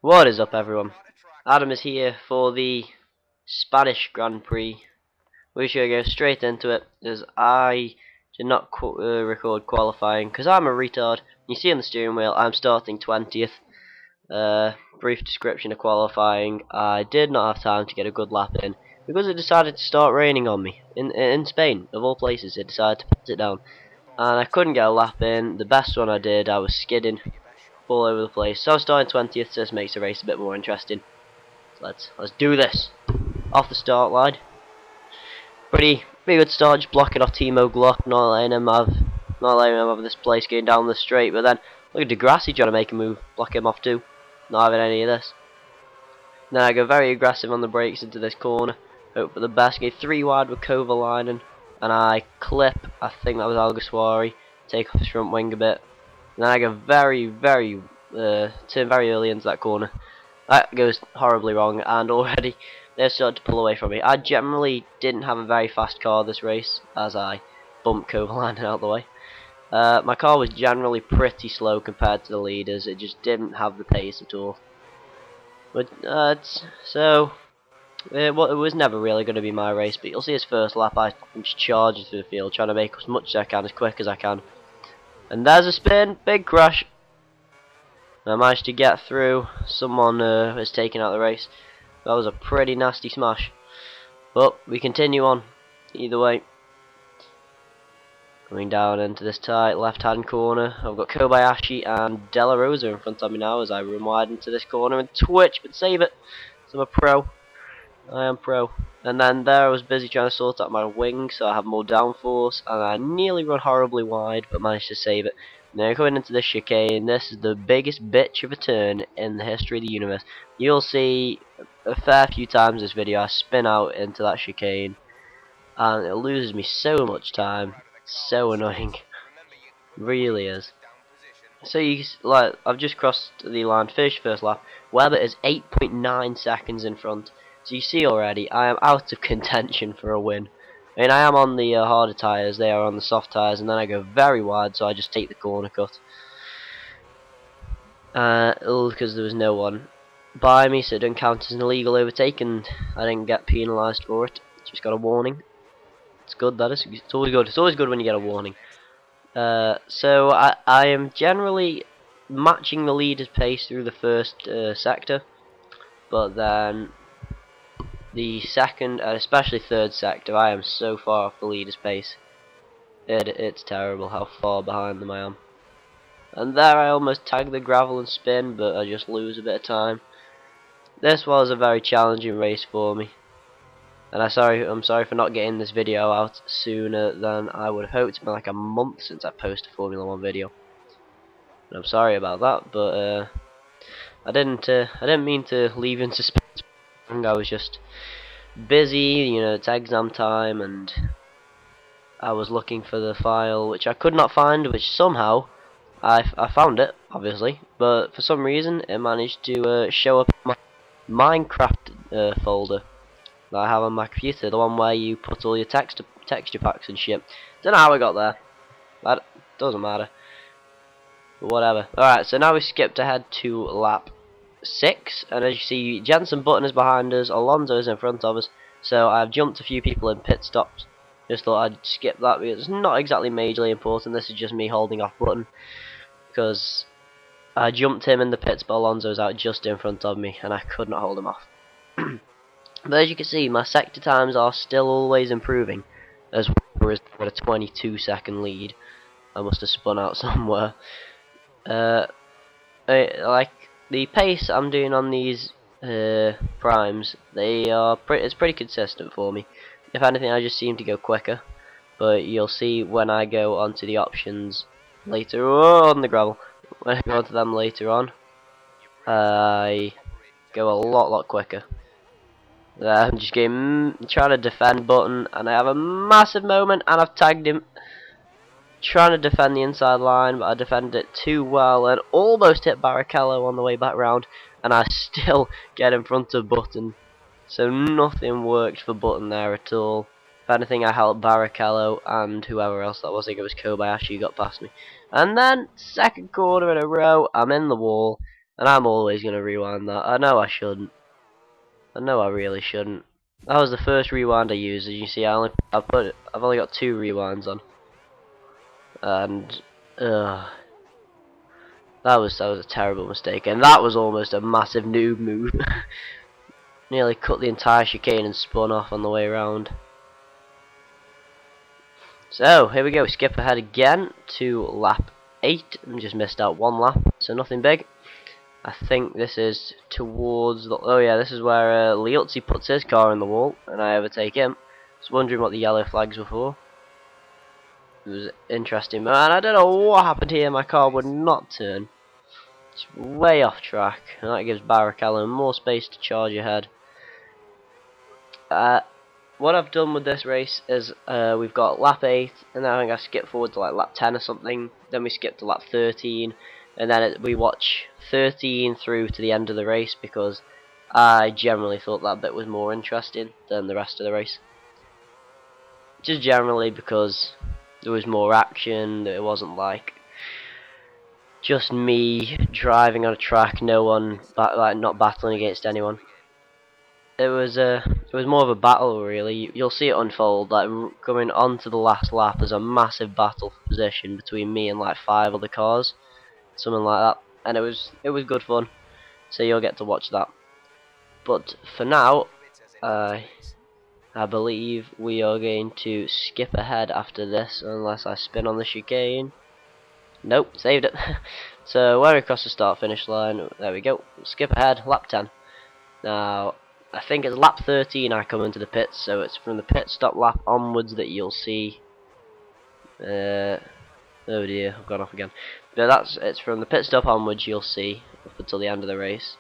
What is up, everyone? Adam is here for the Spanish Grand Prix. We should go straight into it, as I did not record qualifying because I'm a retard. You see on the steering wheel, I'm starting 20th. Brief description of qualifying: I did not have time to get a good lap in because it decided to start raining on me in Spain, of all places. It decided to put it down, and I couldn't get a lap in. The best one I did, I was skidding all over the place. So I'm starting 20th, so this makes the race a bit more interesting. So let's do this. Off the start line. Pretty good start, just blocking off Timo Glock, not letting him have this place going down the straight. But then look at Degrassi trying to make a move, block him off too. Not having any of this. Then I go very aggressive on the brakes into this corner. Hope for the best. Get 3 wide with Kovalainen, and I clip. I think that was Alguersuari. Take off his front wing a bit. And then I go turn very early into that corner. That goes horribly wrong, and already they've started to pull away from me. I generally didn't have a very fast car this race, as I bumped Kovalainen out of the way. My car was generally pretty slow compared to the leaders. It just didn't have the pace at all. But it was never really going to be my race. But you'll see his first lap, I'm just charging through the field, trying to make as much as I can, as quick as I can. And there's a spin, big crash. I managed to get through. Someone has taken out the race. That was a pretty nasty smash. But we continue on, either way. Coming down into this tight left-hand corner, I've got Kobayashi and Della Rosa in front of me now as I run wide into this corner and twitch, but save it. So I'm a pro. I am pro. And then there I was busy trying to sort out my wing so I have more downforce, and I nearly run horribly wide but managed to save it. Now going into this chicane, this is the biggest bitch of a turn in the history of the universe. You'll see a fair few times this video I spin out into that chicane and it loses me so much time. It's so annoying. It really is. So I've just crossed the line, finished first lap. Weber is 8.9 seconds in front. So you see already, I am out of contention for a win. I mean, I am on the harder tyres, they are on the soft tyres, and then I go very wide, so I just take the corner cut. Because there was no one by me, so it didn't count as an illegal overtake, and I didn't get penalised for it. Just got a warning. It's good, that is. It's always good. It's always good when you get a warning. So I am generally matching the leader's pace through the first sector, but then the second and especially third sector, I am so far off the leader's pace. It's terrible how far behind them I am. And there I almost tag the gravel and spin, but I just lose a bit of time. This was a very challenging race for me, and I'm sorry for not getting this video out sooner than I would have hoped. It's been like a month since I posted a Formula 1 video, and I'm sorry about that. But I didn't mean to leave you in suspense. I was just busy, you know, it's exam time, and I was looking for the file which I could not find, which somehow I found it, obviously, but for some reason it managed to show up in my Minecraft folder that I have on my computer, the one where you put all your texture packs and shit. Don't know how I got there. That doesn't matter. But whatever. Alright, so now we skipped ahead to lap 6, and as you see, Jensen Button is behind us, Alonso is in front of us, so I've jumped a few people in pit stops. Just thought I'd skip that because it's not exactly majorly important. This is just me holding off Button because I jumped him in the pits, but Alonso's out just in front of me and I could not hold him off. But as you can see, my sector times are still always improving, as well as with a 22-second lead. I must have spun out somewhere. Like the pace I'm doing on these primes, it's pretty consistent for me. If anything, I just seem to go quicker. But you'll see when I go onto the options later on the gravel. When I go onto them later on, I go a lot quicker. I'm just trying to defend Button, and I have a massive moment, and I've tagged him. Trying to defend the inside line, but I defended it too well and almost hit Barrichello on the way back round, and I still get in front of Button. So nothing worked for Button there at all. If anything, I helped Barrichello and whoever else that was. I think it was Kobayashi who got past me. And then, second corner in a row, I'm in the wall. And I'm always going to rewind that. I know I shouldn't. I know I really shouldn't. That was the first rewind I used. As you see, I've only got 2 rewinds on. And that was a terrible mistake. And that was almost a massive noob move. Nearly cut the entire chicane and spun off on the way around. So here we go. Skip ahead again to lap 8. And just missed out 1 lap, so nothing big. I think this is towards the... Oh yeah, this is where Liuzzi puts his car in the wall, and I overtake him. I was wondering what the yellow flags were for. It was interesting, man. I don't know what happened here. My car would not turn. It's way off track, and that gives Barrichello more space to charge ahead. What I've done with this race is we've got lap 8, and then I think I skipped forward to like lap 10 or something. Then we skipped to lap 13. And then we watch 13 through to the end of the race because I generally thought that bit was more interesting than the rest of the race. Just generally because there was more action, it wasn't like just me driving on a track, no one, like not battling against anyone. It was more of a battle really. You'll see it unfold, like coming onto the last lap as a massive battle for position between me and like 5 other cars. Something like that, and it was good fun, so you'll get to watch that. But for now, I believe we are going to skip ahead after this, unless I spin on the chicane. Nope, saved it. So we're across the start finish line. There we go. Skip ahead, lap 10. Now I think it's lap 13 I come into the pits, so it's from the pit stop lap onwards that you'll see. Oh dear, I've gone off again. But it's from the pit stop onwards you'll see up until the end of the race.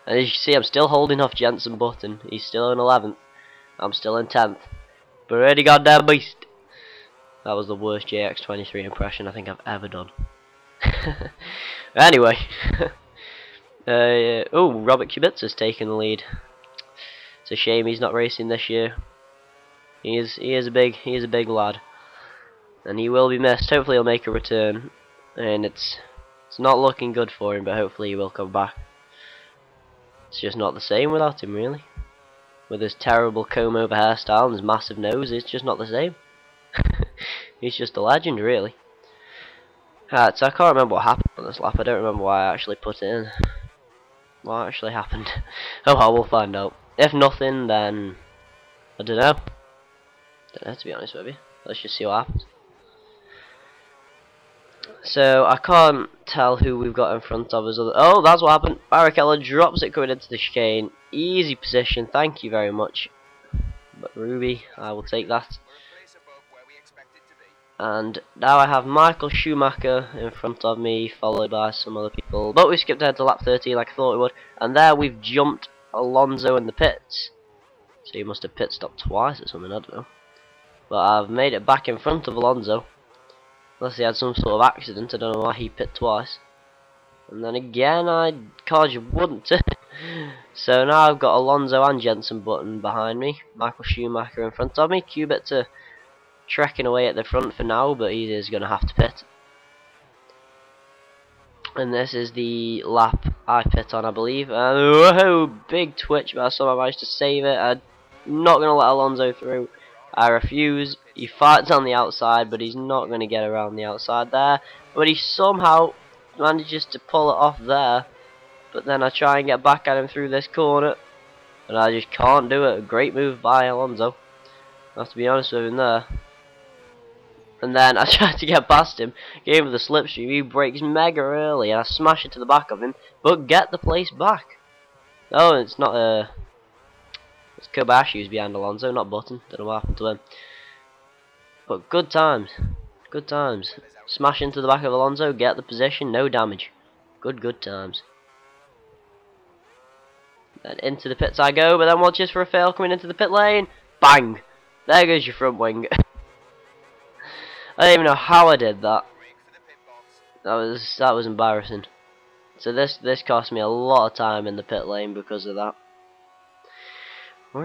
And as you see, I'm still holding off Jensen Button. He's still in 11th. I'm still in 10th. But already goddamn beast. That was the worst JX23 impression I think I've ever done. Anyway, oh, Robert Kubica's taking the lead. It's a shame he's not racing this year. He is a big lad. And he will be missed. Hopefully he'll make a return, and it's not looking good for him, but hopefully he will come back. It's just not the same without him, really. With his terrible comb over hairstyle and his massive nose, it's just not the same. He's just a legend, really. So I can't remember what happened on this lap. I don't remember why I actually put it in. What actually happened? Oh well, we'll find out. If nothing, then I don't know. To be honest with you. Let's just see what happens. So I can't tell who we've got in front of us. Oh, that's what happened. Barrichello drops it coming into the chicane. Easy position. Thank you very much. But Ruby, I will take that. And now I have Michael Schumacher in front of me, followed by some other people. But we skipped ahead to lap 13 like I thought we would. And there we've jumped Alonso in the pits. So he must have pit stopped twice or something, I don't know. But I've made it back in front of Alonso. Unless he had some sort of accident, I don't know why he pit twice. And then again, car just wouldn't turn. So now I've got Alonso and Jensen Button behind me. Michael Schumacher in front of me. Kubica trekking away at the front for now, but he is going to have to pit. And this is the lap I pit on, I believe. And whoa, big twitch, but I somehow managed to save it. I'm not going to let Alonso through. I refuse. He fights on the outside, but he's not going to get around the outside there. But he somehow manages to pull it off there. But then I try and get back at him through this corner, and I just can't do it. A great move by Alonso. I have to be honest with him there. And then I tried to get past him, gave him the slipstream. He brakes mega early, and I smash into the back of him, but get the place back. Oh, it's not it's Kobashi who's behind Alonso, not Button. Don't know what happened to him. But good times. Good times. Smash into the back of Alonso, get the position, no damage. Good times. Then into the pits I go, but then watches for a fail coming into the pit lane. Bang! There goes your front wing. I don't even know how I did that. That was embarrassing. So this cost me a lot of time in the pit lane because of that. Now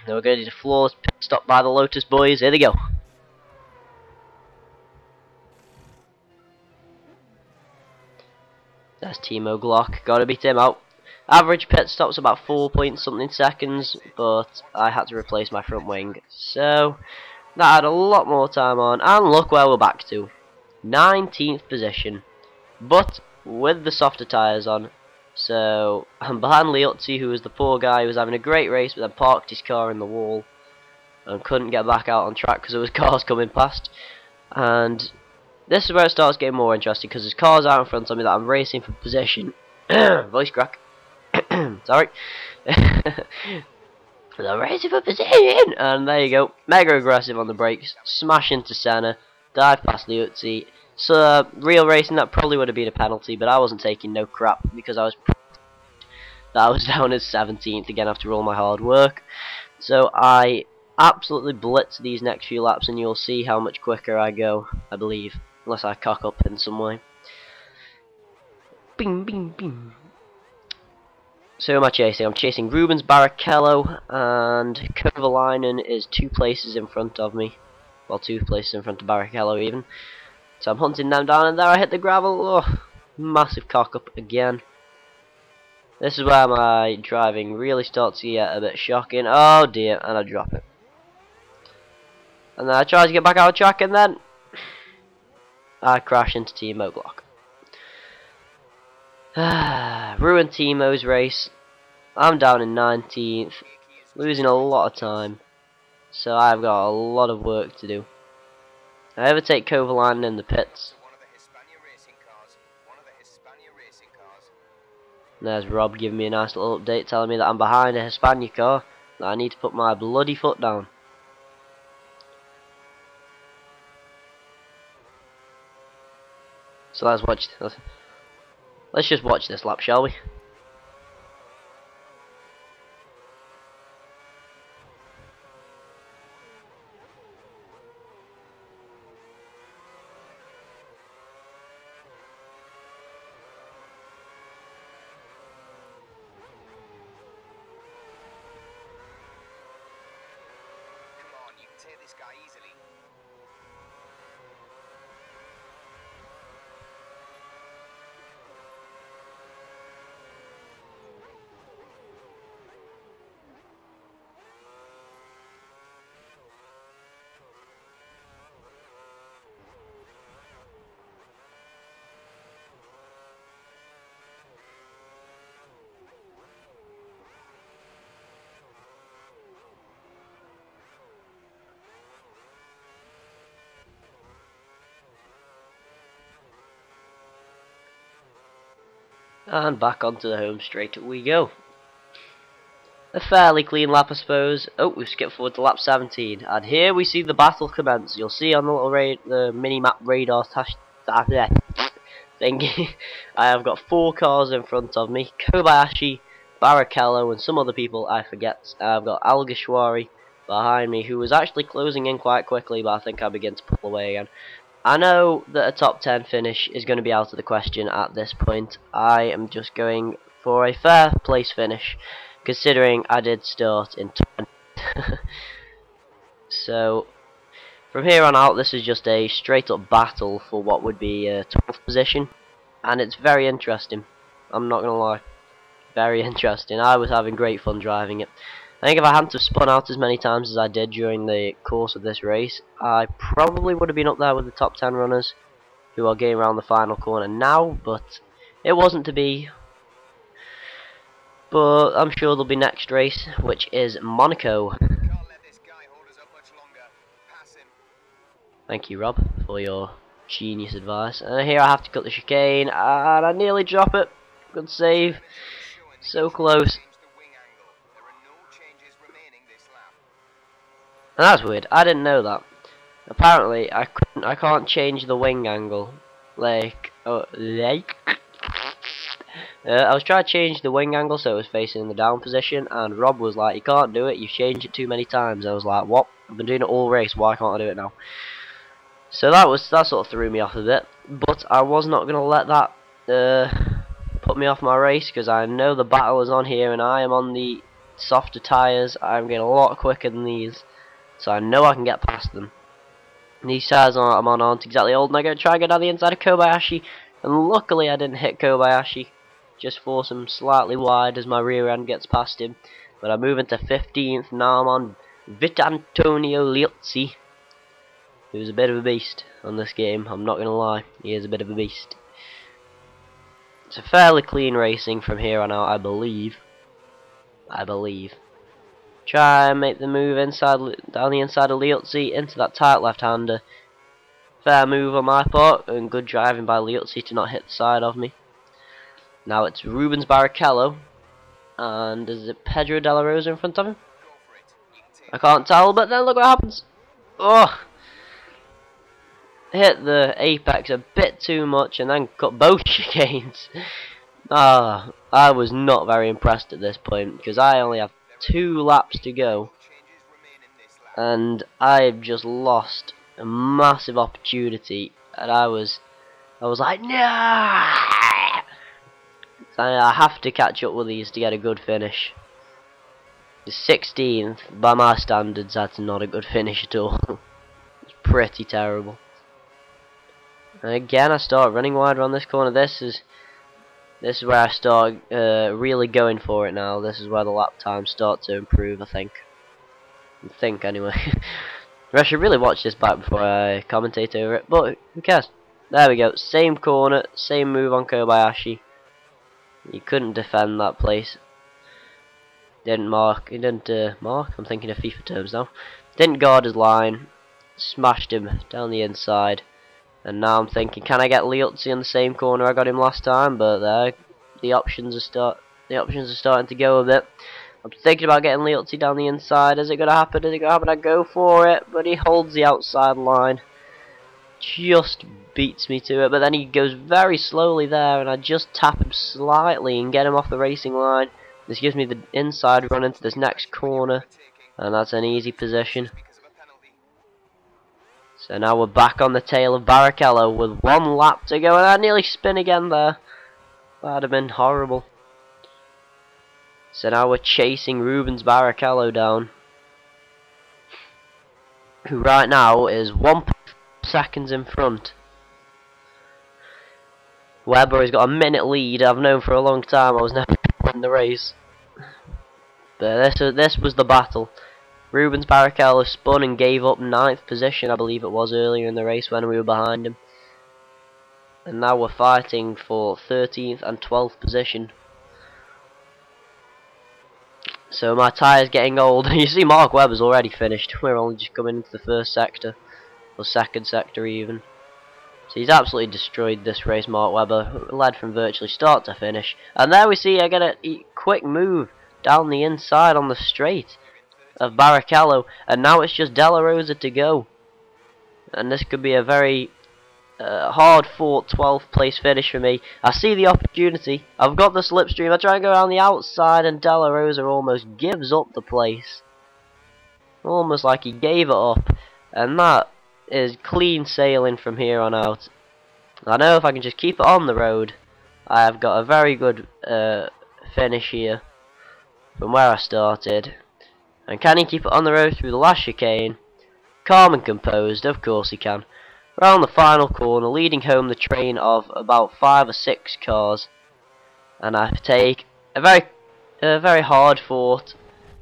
we're going to the flawless pit stop by the Lotus boys. Here they go. There's Timo Glock. Gotta beat him out. Average pit stops about 4 point something seconds, but I had to replace my front wing, so that had a lot more time on. And look where we're back to, 19th position, but with the softer tyres on. So I'm behind Liuzzi, who was the poor guy who was having a great race, but then parked his car in the wall and couldn't get back out on track because there was cars coming past. And this is where it starts getting more interesting, because there's cars out in front of me that I'm racing for position. Voice crack. Sorry. I'm racing for position, and there you go. Mega aggressive on the brakes, smash into Senna, dive past Liuzzi. So real racing, that probably would have been a penalty, but I wasn't taking no crap because I was down as 17th again after all my hard work. So I absolutely blitz these next few laps, and you'll see how much quicker I go, I believe, unless I cock up in some way. Bing, bing, bing. So who am I chasing? I'm chasing Rubens Barrichello, and Kovalainen is 2 places in front of me. Well, 2 places in front of Barrichello even. So I'm hunting them down, and there I hit the gravel. Oh, massive cock up again. This is where my driving really starts to get a bit shocking. Oh dear, and I drop it. And then I try to get back out of track, and then I crash into Timo Glock. Ruined Timo's race. I'm down in 19th, losing a lot of time, so I've got a lot of work to do. I overtake Kovalainen in the pits. And there's Rob giving me a nice little update, telling me that I'm behind a Hispania car, that I need to put my bloody foot down. So let's just watch this lap, shall we? Tear this guy easily. And back onto the home straight we go. A fairly clean lap, I suppose. Oh, we've skipped forward to lap 17, and here we see the battle commence. You'll see on the little the mini-map radar thingy, I have got 4 cars in front of me: Kobayashi, Barrichello, and some other people I forget. I've got Alguersuari behind me, who was actually closing in quite quickly, but I think I begin to pull away again. I know that a top 10 finish is going to be out of the question at this point. I am just going for a fair place finish, considering I did start in 20. So from here on out, this is just a straight up battle for what would be a 12th position, and it's very interesting. I'm not going to lie, very interesting. I was having great fun driving it. I think if I hadn't have spun out as many times as I did during the course of this race, I probably would have been up there with the top 10 runners who are getting around the final corner now, but it wasn't to be. But I'm sure there'll be next race, which is Monaco. Thank you, Rob, for your genius advice. And here I have to cut the chicane, and I nearly drop it. Good save. So close. And that's weird. I didn't know that. Apparently, I can't change the wing angle. I was trying to change the wing angle so it was facing in the down position, and Rob was like, "You can't do it. You've changed it too many times." I was like, "What? I've been doing it all race. Why can't I do it now?" So that sort of threw me off a bit. But I was not going to let that put me off my race, because I know the battle is on here, and I am on the softer tyres. I'm getting a lot quicker than these, so I know I can get past them. And these tyres I'm on aren't exactly old, and I'm going to try and get down the inside of Kobayashi. and luckily I didn't hit Kobayashi, just force him slightly wide as my rear end gets past him. But I'm moving to 15th, now I'm on Vitantonio Liuzzi, who's a bit of a beast on this game, I'm not going to lie, he is a bit of a beast. It's a fairly clean racing from here on out, I believe. Try and make the move inside, down the inside of Liuzzi into that tight left-hander. Fair move on my part, and good driving by Liuzzi to not hit the side of me. Now it's Rubens Barrichello, and is it Pedro De La Rosa in front of him? I can't tell, but then look what happens. Oh! Hit the apex a bit too much and then cut both chicanes. I was not very impressed at this point because I only have 2 laps to go and I've just lost a massive opportunity, and I was like, no! I have to catch up with these to get a good finish. The 16th, by my standards, that's not a good finish at all. It's pretty terrible. And again, I start running wide around this corner. This is where I start really going for it now. This is where the lap times start to improve, I think. Anyway. I should really watch this back before I commentate over it, but who cares? There we go. Same corner, same move on Kobayashi. He couldn't defend that place. Didn't mark. He didn't mark. I'm thinking of FIFA terms now. Didn't guard his line. Smashed him down the inside. And now I'm thinking, can I get Liuzzi in the same corner I got him last time? But there, the options are starting to go a bit. I'm thinking about getting Liuzzi down the inside. Is it gonna happen? Is it gonna happen? I go for it, but he holds the outside line. Just beats me to it, but then he goes very slowly there, and I just tap him slightly and get him off the racing line. This gives me the inside run into this next corner, and that's an easy position. So now we're back on the tail of Barrichello with 1 lap to go, and I nearly spin again there. That'd have been horrible. So now we're chasing Rubens Barrichello down, who right now is 1 seconds in front. Weber has got a minute lead. I've known for a long time I was never going to win the race. But this was the battle. Rubens Barrichello spun and gave up 9th position, I believe it was, earlier in the race when we were behind him. And now we're fighting for 13th and 12th position. So my tyre's getting old. You see Mark Webber's already finished. We're only just coming into the first sector. Or second sector even. So he's absolutely destroyed this race, Mark Webber. Led from virtually start to finish. And there we see I get a quick move down the inside on the straight of Barrichello. And now it's just De La Rosa to go. And this could be a very hard fought 12th place finish for me. I see the opportunity. I've got the slipstream. I try and go around the outside and De La Rosa almost gives up the place. Almost like he gave it up. And that is clean sailing from here on out. I know if I can just keep it on the road, I have got a very good finish here from where I started. And can he keep it on the road through the last chicane? Calm and composed, of course he can. Around the final corner, leading home the train of about 5 or 6 cars, and I take a very hard fought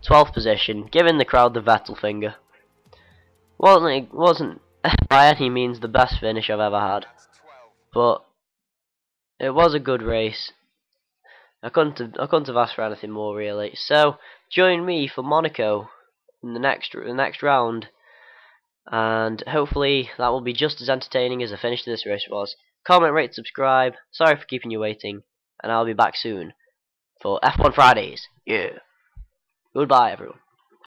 12th position, giving the crowd the Vettel finger. Wasn't by any means the best finish I've ever had, but it was a good race. I couldn't have asked for anything more really. So join me for Monaco in the next round. And hopefully that will be just as entertaining as the finish to this race was. Comment, rate, subscribe. Sorry for keeping you waiting. And I'll be back soon for F1 Fridays. Yeah. Goodbye, everyone.